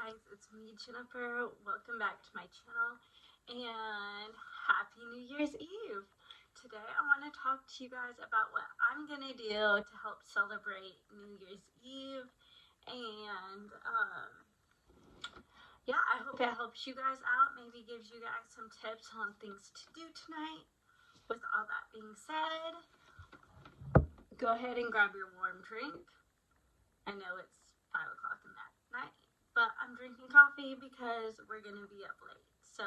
guys, it's me, Jennifer. Welcome back to my channel and Happy New Year's Eve. Today I want to talk to you guys about what I'm going to do to help celebrate New Year's Eve. And yeah, I hope it helps you guys out, maybe gives you guys some tips on things to do tonight. With all that being said, go ahead and grab your warm drink. I know it's 5 o'clock in that night, but I'm drinking coffee because we're going to be up late. So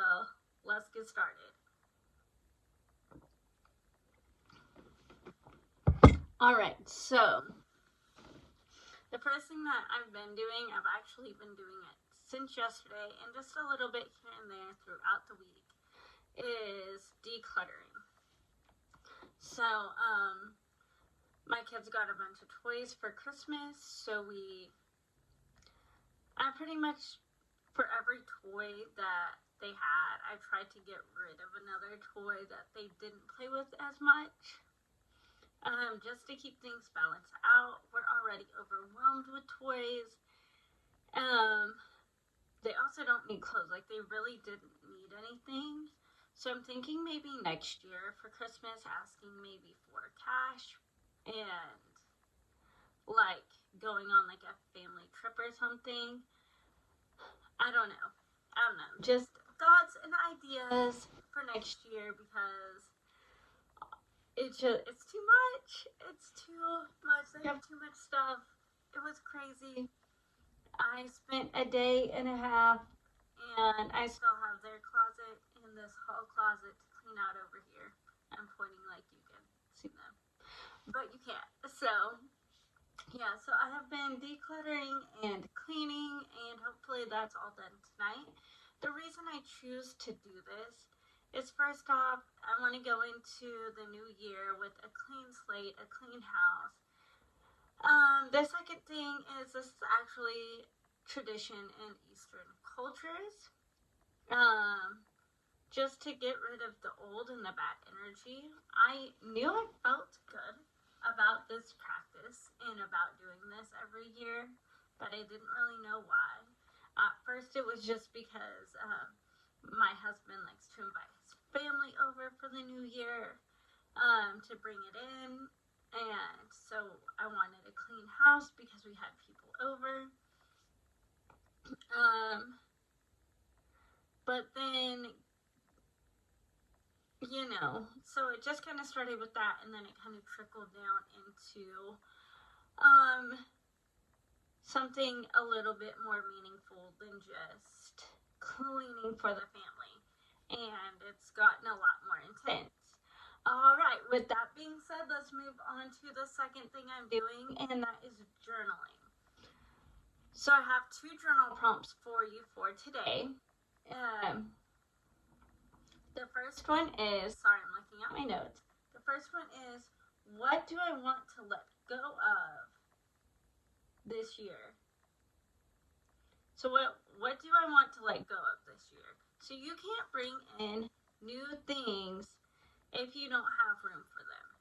let's get started. Alright, so the first thing that I've been doing, I've actually been doing it since yesterday and just a little bit here and there throughout the week, is decluttering. So, my kids got a bunch of toys for Christmas, so I pretty much, for every toy that they had, I tried to get rid of another toy that they didn't play with as much, just to keep things balanced out. We're already overwhelmed with toys. They also don't need clothes, like they really didn't need anything. So I'm thinking maybe next year for Christmas, asking maybe for cash and like going on like a family trip or something. I don't know. Just thoughts and ideas for next year because it's too much. It's too much. They have too much stuff. It was crazy. I spent a day and a half and I still have their closet and this hall closet to clean out over here. I'm pointing like you can see them, but you can't. So yeah, so I have been decluttering and cleaning, and hopefully that's all done tonight. The reason I choose to do this is, first off, I want to go into the new year with a clean slate, a clean house. The second thing is, this is actually tradition in Eastern cultures. Just to get rid of the old and the bad energy. I knew I felt good about this practice and about doing this every year, but I didn't really know why. At first it was just because my husband likes to invite his family over for the new year to bring it in, and so I wanted a clean house because we had people over. But then, so it just kind of started with that, and then it kind of trickled down into something a little bit more meaningful than just cleaning for the family, and it's gotten a lot more intense. Alright, with that being said, let's move on to the second thing I'm doing, and that is journaling. So I have 2 journal prompts for you for today. The first one is, sorry, I'm looking at my notes. The first one is, what do I want to let go of this year? So what do I want to let go of this year? So you can't bring in new things if you don't have room for them.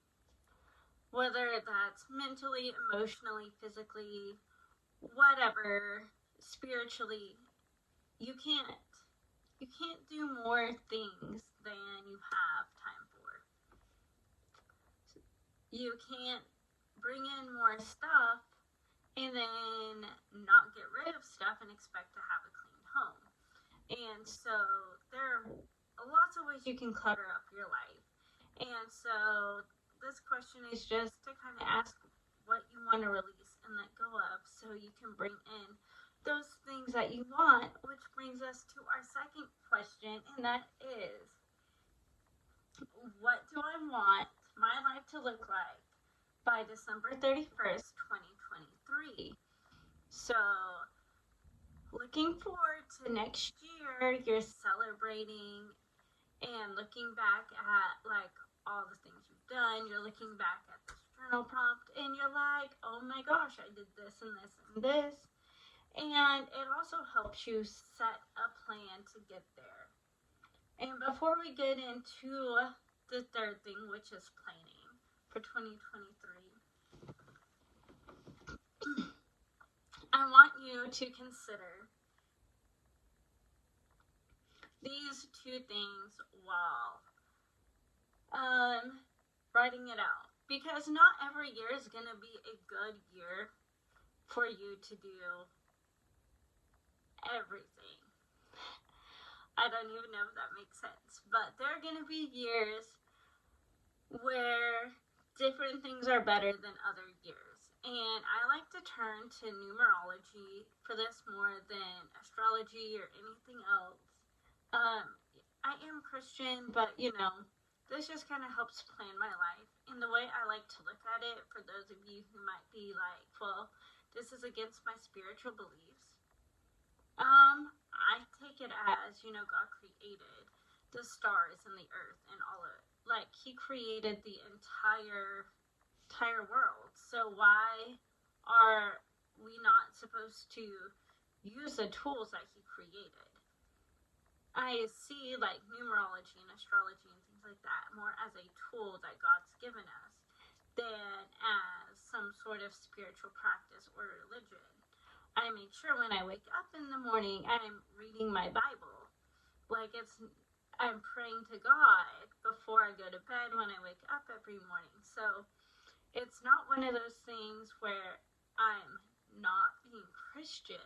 Whether that's mentally, emotionally, physically, whatever, spiritually, you can't do more things than you have time for. You can't bring in more stuff and then not get rid of stuff and expect to have a clean home. And so there are lots of ways you can clutter up your life. And so this question is just to kind of ask what you want to release and let go of so you can bring in those things that you want, which brings us to our second question, and that is, what do I want my life to look like by December 31st, 2023? So, looking forward to next year, you're celebrating and looking back at like all the things you've done. You're looking back at this journal prompt and you're like, oh my gosh, I did this and this and this. And it also helps you set a plan to get there. And before we get into the third thing, which is planning for 2023, I want you to consider these two things while writing it out, because not every year is going to be a good year for you to do everything. I don't even know if that makes sense, but there are going to be years where different things are better than other years. And I like to turn to numerology for this more than astrology or anything else. I am Christian, but this just kind of helps plan my life. And the way I like to look at it, for those of you who might be like, well, this is against my spiritual beliefs, I take it as, God created the stars and the earth and all of it. Like, he created the entire world. So why are we not supposed to use the tools that he created? I see like numerology and astrology and things like that more as a tool that God's given us than as some sort of spiritual practice or religion. I make sure when I wake up in the morning, I'm reading my Bible. Like, I'm praying to God before I go to bed when I wake up every morning. So it's not one of those things where I'm not being Christian.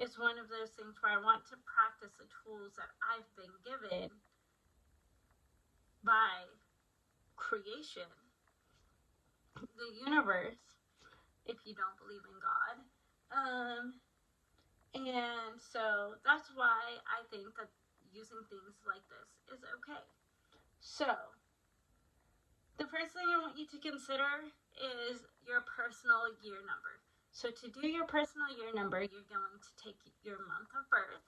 It's one of those things where I want to practice the tools that I've been given by creation, the universe, if you don't believe in God. And so that's why I think that using things like this is okay. So the first thing I want you to consider is your personal year number. So to do your personal year number, you're going to take your month of birth,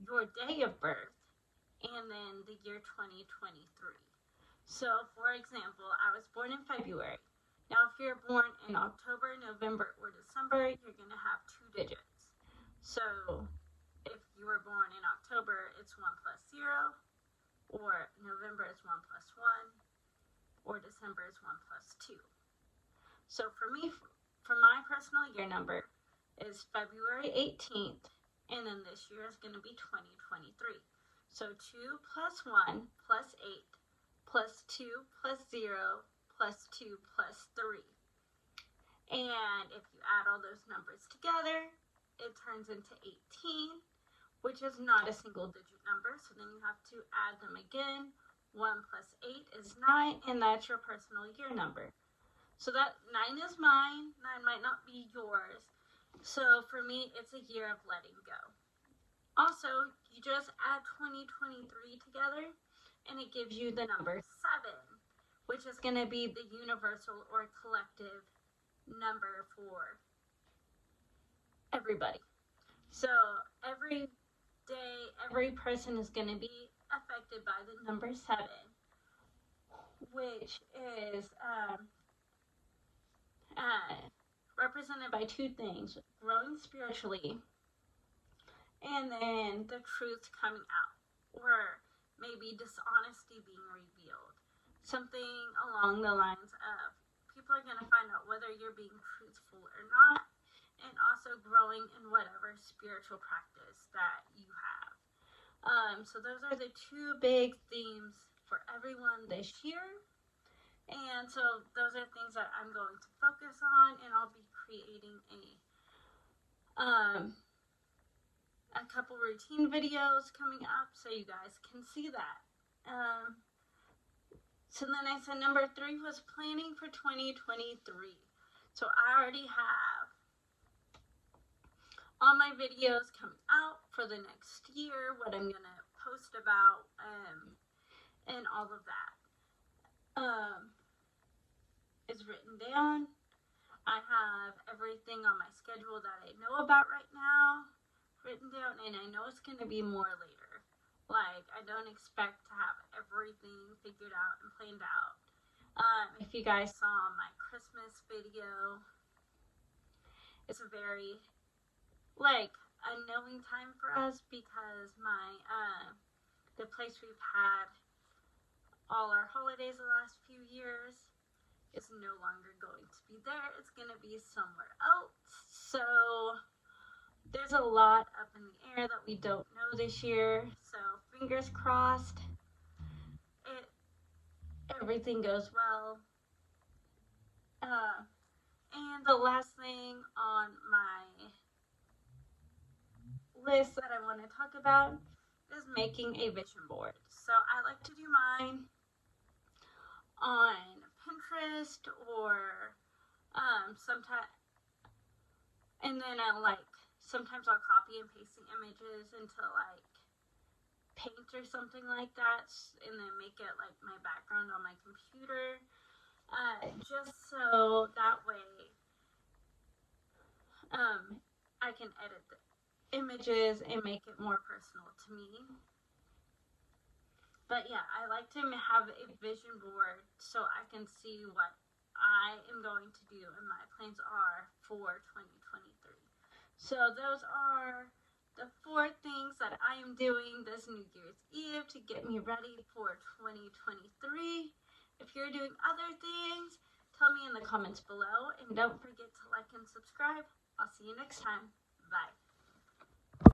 your day of birth, and then the year 2023. So, for example, I was born in February. Now, if you're born in October, November, or December, you're going to have 2 digits. So, if you were born in October, it's 1 plus 0, or November is 1 plus 1, or December is 1 plus 2. So, for me, for my personal year number is February 18th, and then this year is going to be 2023. So 2 plus 1 plus 8 plus 2 plus 0 plus 2 plus 3. And if you add all those numbers together, it turns into 18, which is not a single digit number. So then you have to add them again. 1 plus 8 is 9, and that's your personal year number. So that 9 is mine, 9 might not be yours. So for me, it's a year of letting go. Also, you just add 2023 together, and it gives you the number 7, which is going to be the universal or collective number for everybody. So every day, every person is going to be affected by the number 7, which is represented by 2 things: growing spiritually, and then the truth coming out, or maybe dishonesty being revealed. Something along the lines of people are going to find out whether you're being truthful or not, and also growing in whatever spiritual practice that you have. So those are the 2 big themes for everyone this year. And so those are things that I'm going to focus on, and I'll be creating a couple routine videos coming up so you guys can see that. So then I said number 3 was planning for 2023. So I already have all my videos coming out for the next year, what I'm going to post about, and all of that. Is written down. I have everything on my schedule that I know about right now written down, and I know it's going to be more later. Like, I don't expect to have everything figured out and planned out. If you guys saw my Christmas video, it's a very, unknowing time for us, because the place we've had all our holidays the last few years is no longer going to be there. It's going to be somewhere else. So there's a lot up in the air that we don't know this year. So fingers crossed everything goes well. And the last thing on my list that I want to talk about is making a vision board. So I like to do mine on Pinterest or sometimes, and then sometimes I'll copy and paste the images into like Paint or something like that, and then make it like my background on my computer, just so that way I can edit the images and make it more personal to me. But yeah, I like to have a vision board so I can see what I am going to do and my plans are for 2023. So those are the 4 things that I am doing this New Year's Eve to get me ready for 2023. If you're doing other things, tell me in the comments below, and don't forget to like and subscribe. I'll see you next time. Bye.